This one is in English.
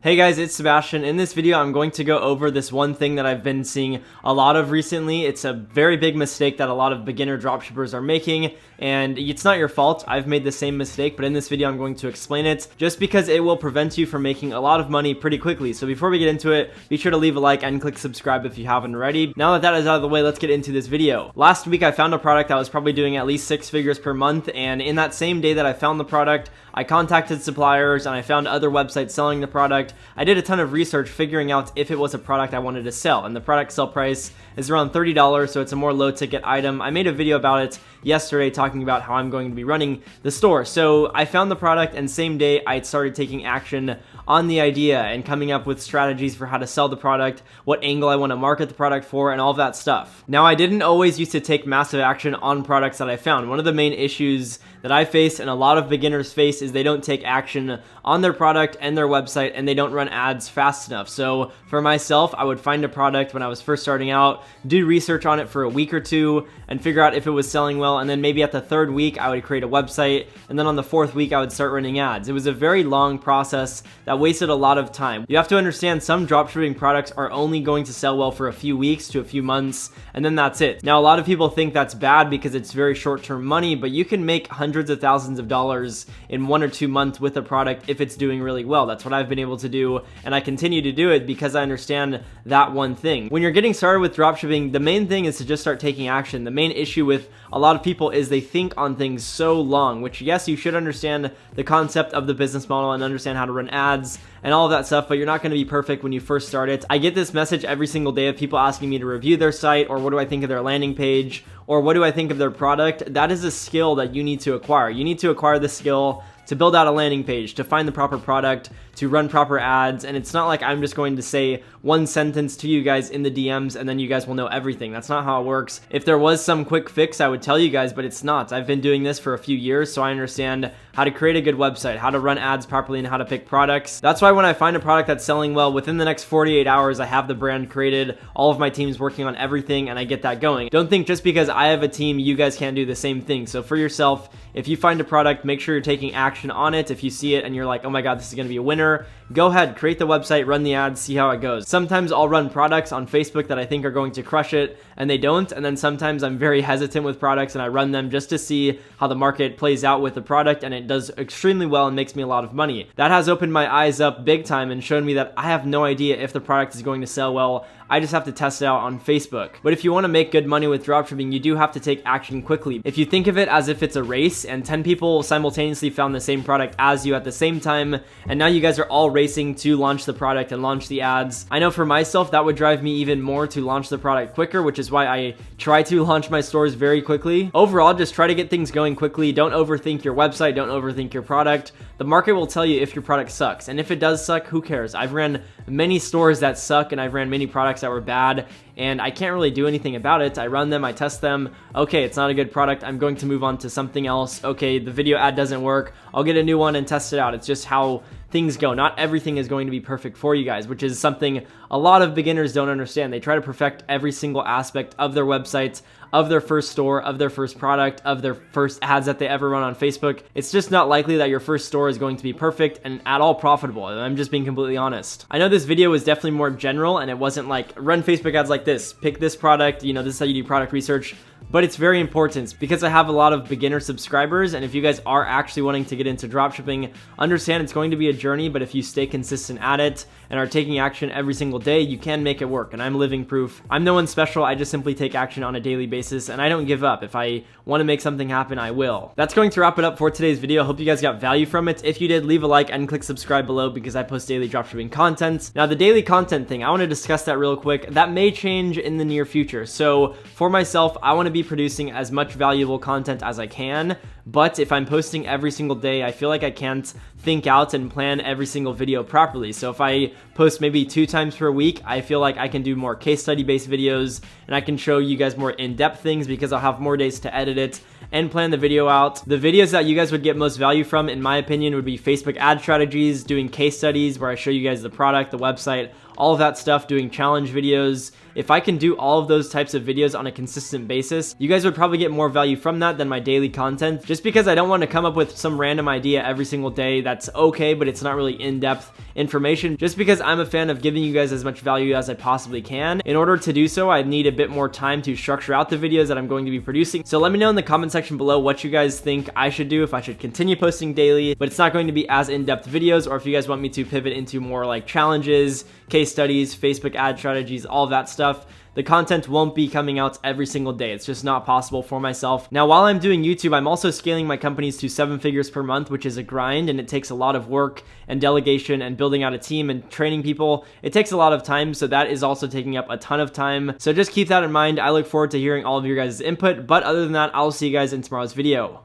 Hey guys, it's Sebastian. In this video, I'm going to go over this one thing that I've been seeing a lot of recently. It's a very big mistake that a lot of beginner dropshippers are making, and it's not your fault. I've made the same mistake, but in this video, I'm going to explain it just because it will prevent you from making a lot of money pretty quickly. So before we get into it, be sure to leave a like and click subscribe if you haven't already. Now that that is out of the way, let's get into this video. Last week, I found a product that was probably doing at least 6 figures per month, and in that same day that I found the product, I contacted suppliers and I found other websites selling the product. I did a ton of research figuring out if it was a product I wanted to sell, and the product sell price is around $30, so it's a more low ticket item. I made a video about it yesterday talking about how I'm going to be running the store. So I found the product, and same day I started taking action on the idea and coming up with strategies for how to sell the product, what angle I want to market the product for, and all of that stuff. Now, I didn't always used to take massive action on products that I found. One of the main issues that I face and a lot of beginners face is they don't take action on their product and their website, and they don't run ads fast enough. So for myself, I would find a product when I was first starting out, do research on it for a week or two, and figure out if it was selling well, and then maybe at the 3rd week, I would create a website, and then on the 4th week, I would start running ads. It was a very long process that wasted a lot of time. You have to understand some dropshipping products are only going to sell well for a few weeks to a few months, and then that's it. Now, a lot of people think that's bad because it's very short-term money, but you can make hundreds of thousands of dollars in 1 or 2 months with a product if it's doing really well. That's what I've been able to do, and I continue to do it because I understand that one thing. When you're getting started with dropshipping, the main thing is to just start taking action. The main issue with a lot of people is they think on things so long, which yes, you should understand the concept of the business model and understand how to run ads and all of that stuff, but you're not going to be perfect when you first start it. I get this message every single day of people asking me to review their site, or what do I think of their landing page, or what do I think of their product. That is a skill that you need to acquire. You need to acquire the skill to build out a landing page, to find the proper product, to run proper ads, and it's not like I'm just going to say one sentence to you guys in the DMs and then you guys will know everything. That's not how it works. If there was some quick fix, I would tell you guys, but it's not. I've been doing this for a few years, so I understand how to create a good website, how to run ads properly, and how to pick products. That's why when I find a product that's selling well, within the next 48 hours, I have the brand created, all of my team's working on everything, and I get that going. Don't think just because I have a team, you guys can't do the same thing. So for yourself, if you find a product, make sure you're taking action on it. If you see it and you're like, oh my God, this is gonna be a winner, go ahead, create the website, run the ads, see how it goes. Sometimes I'll run products on Facebook that I think are going to crush it, and they don't. And then sometimes I'm very hesitant with products and I run them just to see how the market plays out with the product, and it does extremely well and makes me a lot of money. That has opened my eyes up big time and shown me that I have no idea if the product is going to sell well. I just have to test it out on Facebook. But if you want to make good money with dropshipping, you do have to take action quickly. If you think of it as if it's a race and 10 people simultaneously found the same product as you at the same time, and now you guys are all racing to launch the product and launch the ads, I know for myself that would drive me even more to launch the product quicker, which is why I try to launch my stores very quickly. Overall, just try to get things going quickly. Don't overthink your website. Don't overthink your product. The market will tell you if your product sucks, and if it does suck, who cares? I've ran many stores that suck, and I've ran many products that were bad, and I can't really do anything about it. I run them, I test them. Okay, it's not a good product. I'm going to move on to something else. Okay, the video ad doesn't work. I'll get a new one and test it out. It's just how things go. Not everything is going to be perfect for you guys, which is something a lot of beginners don't understand. They try to perfect every single aspect of their websites, of their first store, of their first product, of their first ads that they ever run on Facebook. It's just not likely that your first store is going to be perfect and at all profitable. I'm just being completely honest. I know this video was definitely more general, and it wasn't like run Facebook ads like this, pick this product, you know, this is how you do product research. But it's very important because I have a lot of beginner subscribers, and if you guys are actually wanting to get into dropshipping, understand it's going to be a journey, but if you stay consistent at it and are taking action every single day, you can make it work, and I'm living proof. I'm no one special. I just simply take action on a daily basis, and I don't give up. If I want to make something happen, I will. That's going to wrap it up for today's video. Hope you guys got value from it. If you did, leave a like and click subscribe below because I post daily dropshipping content. Now, the daily content thing, I want to discuss that real quick. That may change in the near future. So for myself, I want to be producing as much valuable content as I can, but if I'm posting every single day, I feel like I can't think out and plan every single video properly. So if I post maybe 2 times per week, I feel like I can do more case study based videos, and I can show you guys more in-depth things because I'll have more days to edit it and plan the video out. The videos that you guys would get most value from, in my opinion, would be Facebook ad strategies, doing case studies where I show you guys the product, the website, all of that stuff, doing challenge videos. If I can do all of those types of videos on a consistent basis, you guys would probably get more value from that than my daily content, just because I don't want to come up with some random idea every single day that's okay, but it's not really in-depth information, just because I'm a fan of giving you guys as much value as I possibly can. In order to do so, I need a bit more time to structure out the videos that I'm going to be producing. So let me know in the comment section below what you guys think I should do, if I should continue posting daily, but it's not going to be as in-depth videos, or if you guys want me to pivot into more like challenges, case studies, Facebook ad strategies, all of that stuff. The content won't be coming out every single day. It's just not possible for myself. Now, while I'm doing YouTube, I'm also scaling my companies to 7 figures per month, which is a grind, and it takes a lot of work and delegation and building out a team and training people. It takes a lot of time, so that is also taking up a ton of time. So just keep that in mind. I look forward to hearing all of your guys' input, but other than that, I'll see you guys in tomorrow's video.